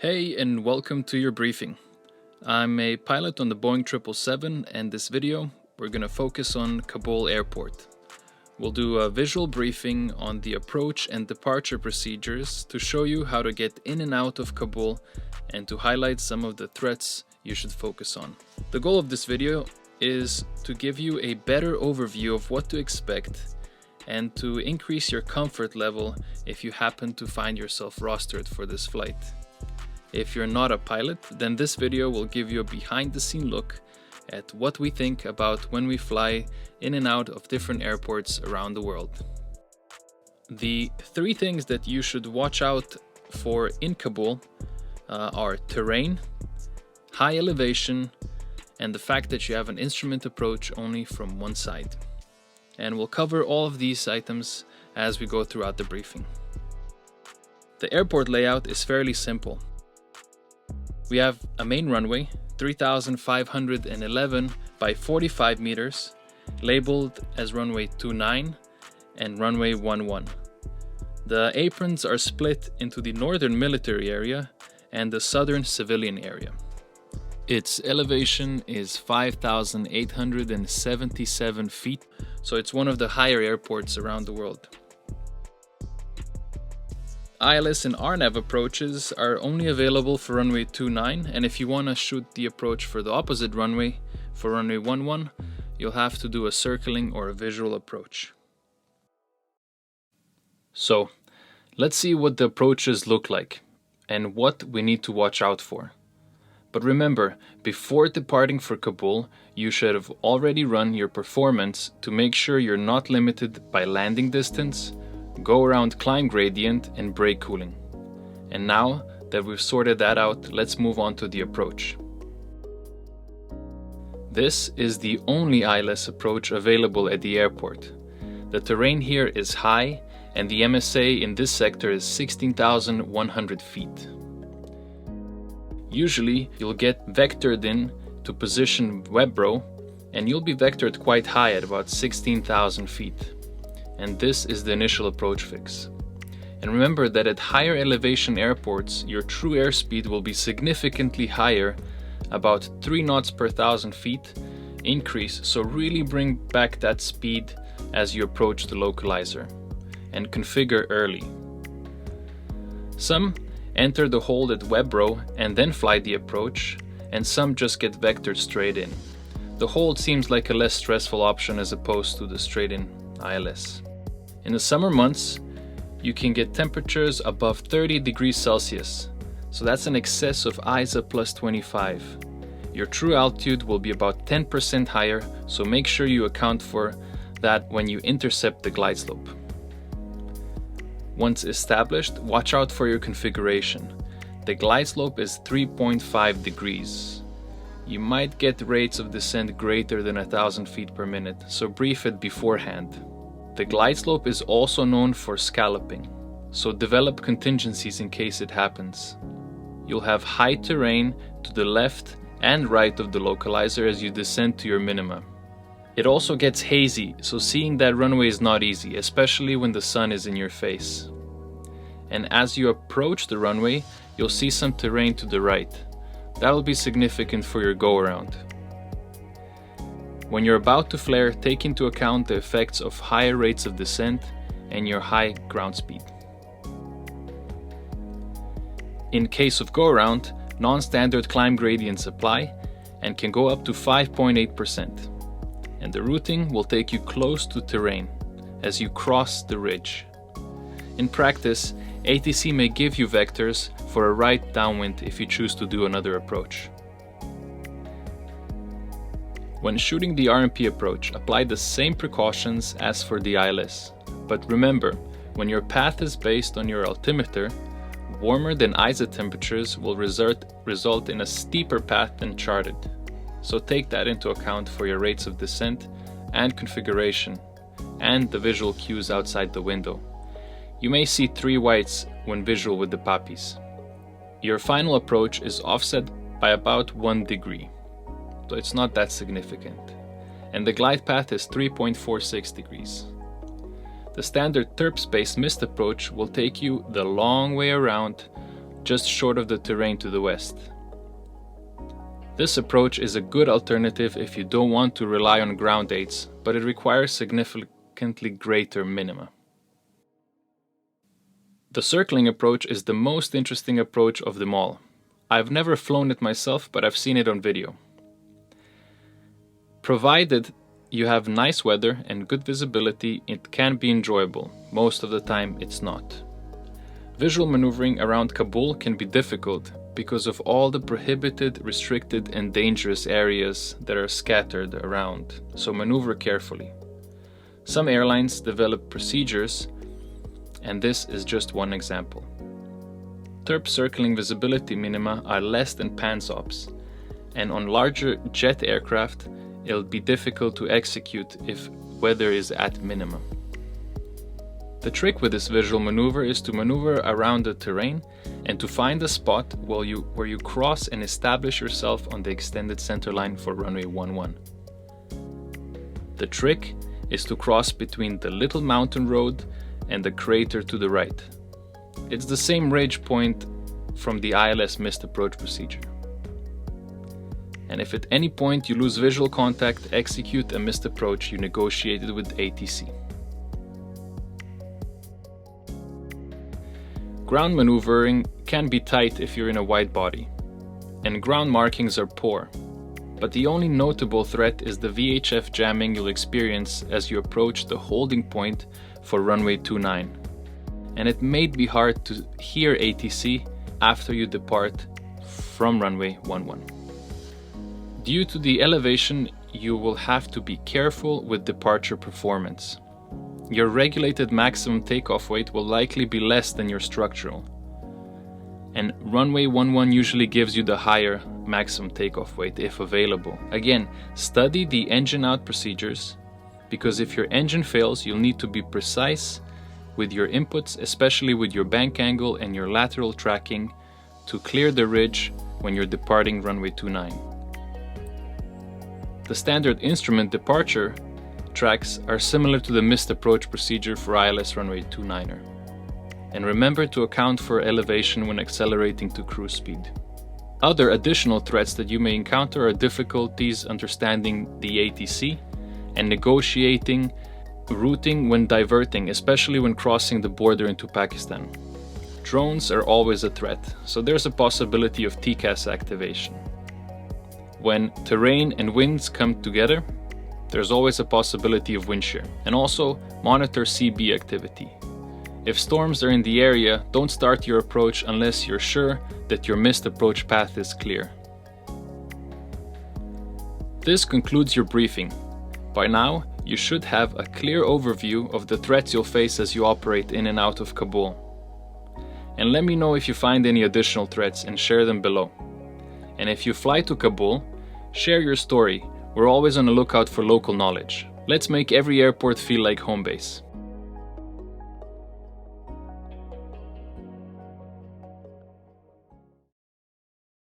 Hey, and welcome to your briefing. I'm a pilot on the Boeing 777, and this video we're going to focus on Kabul airport. We'll do a visual briefing on the approach and departure procedures to show you how to get in and out of Kabul and to highlight some of the threats you should focus on. The goal of this video is to give you a better overview of what to expect and to increase your comfort level if you happen to find yourself rostered for this flight. If you're not a pilot, then this video will give you a behind-the-scene look at what we think about when we fly in and out of different airports around the world. The three things that you should watch out for in Kabul are terrain, high elevation, and the fact that you have an instrument approach only from one side. And we'll cover all of these items as we go throughout the briefing. The airport layout is fairly simple. We have a main runway, 3,511 by 45 meters, labeled as runway 29 and runway 11. The aprons are split into the northern military area and the southern civilian area. Its elevation is 5,877 feet, so it's one of the higher airports around the world. ILS and RNAV approaches are only available for runway 29, and if you want to shoot the approach for the opposite runway, for runway 11, you'll have to do a circling or a visual approach. So, let's see what the approaches look like and what we need to watch out for. But remember, before departing for Kabul, you should have already run your performance to make sure you're not limited by landing distance, go around climb gradient, and brake cooling. And now that we've sorted that out, let's move on to the approach. This is the only ILS approach available at the airport. The terrain here is high, and the MSA in this sector is 16,100 feet. Usually, you'll get vectored in to position Webro, and you'll be vectored quite high at about 16,000 feet. And this is the initial approach fix. And remember that at higher elevation airports, your true airspeed will be significantly higher, about 3 knots per 1,000 feet increase, so really bring back that speed as you approach the localizer, and configure early. Some enter the hold at Webro and then fly the approach, and some just get vectored straight in. The hold seems like a less stressful option as opposed to the straight-in ILS. In the summer months, you can get temperatures above 30 degrees Celsius, so that's an excess of ISA plus 25. Your true altitude will be about 10% higher, so make sure you account for that when you intercept the glide slope. Once established, watch out for your configuration. The glide slope is 3.5 degrees. You might get rates of descent greater than 1,000 feet per minute, so brief it beforehand. The glide slope is also known for scalloping, so develop contingencies in case it happens. You'll have high terrain to the left and right of the localizer as you descend to your minima. It also gets hazy, so seeing that runway is not easy, especially when the sun is in your face. And as you approach the runway, you'll see some terrain to the right. That'll be significant for your go-around. When you're about to flare, take into account the effects of higher rates of descent and your high ground speed. In case of go-around, non-standard climb gradients apply and can go up to 5.8%. And the routing will take you close to terrain as you cross the ridge. In practice, ATC may give you vectors for a right downwind if you choose to do another approach. When shooting the RTP approach, apply the same precautions as for the ILS. But remember, when your path is based on your altimeter, warmer than ISA temperatures will result in a steeper path than charted. So take that into account for your rates of descent and configuration, and the visual cues outside the window. You may see 3 whites when visual with the poppies. Your final approach is offset by about 1 degree. So it's not that significant, and the glide path is 3.46 degrees. The standard TERP-based mist approach will take you the long way around just short of the terrain to the west. This approach is a good alternative if you don't want to rely on ground aids, but it requires significantly greater minima. The circling approach is the most interesting approach of them all. I've never flown it myself, but I've seen it on video. Provided you have nice weather and good visibility, it can be enjoyable. Most of the time it's not. Visual maneuvering around Kabul can be difficult because of all the prohibited, restricted and dangerous areas that are scattered around, so maneuver carefully. Some airlines develop procedures, and this is just one example. Terp circling visibility minima are less than PANSOPs, and on larger jet aircraft it'll be difficult to execute if weather is at minimum. The trick with this visual maneuver is to maneuver around the terrain and to find a spot where you cross and establish yourself on the extended center line for runway 11. The trick is to cross between the little mountain road and the crater to the right. It's the same ridge point from the ILS missed approach procedure. And if at any point you lose visual contact, execute a missed approach you negotiated with ATC. Ground maneuvering can be tight if you're in a wide body, and ground markings are poor, but the only notable threat is the VHF jamming you'll experience as you approach the holding point for runway 29, and it may be hard to hear ATC after you depart from runway 11. Due to the elevation, you will have to be careful with departure performance. Your regulated maximum takeoff weight will likely be less than your structural, and runway 11 usually gives you the higher maximum takeoff weight if available. Again, study the engine out procedures, because if your engine fails, you'll need to be precise with your inputs, especially with your bank angle and your lateral tracking, to clear the ridge when you're departing runway 29. The standard instrument departure tracks are similar to the missed approach procedure for ILS runway 29er. And remember to account for elevation when accelerating to cruise speed. Other additional threats that you may encounter are difficulties understanding the ATC and negotiating routing when diverting, especially when crossing the border into Pakistan. Drones are always a threat, so there's a possibility of TCAS activation. When terrain and winds come together, there's always a possibility of wind shear. And also, monitor CB activity. If storms are in the area, don't start your approach unless you're sure that your missed approach path is clear. This concludes your briefing. By now, you should have a clear overview of the threats you'll face as you operate in and out of Kabul. And let me know if you find any additional threats and share them below. And if you fly to Kabul, share your story. We're always on the lookout for local knowledge. Let's make every airport feel like home base.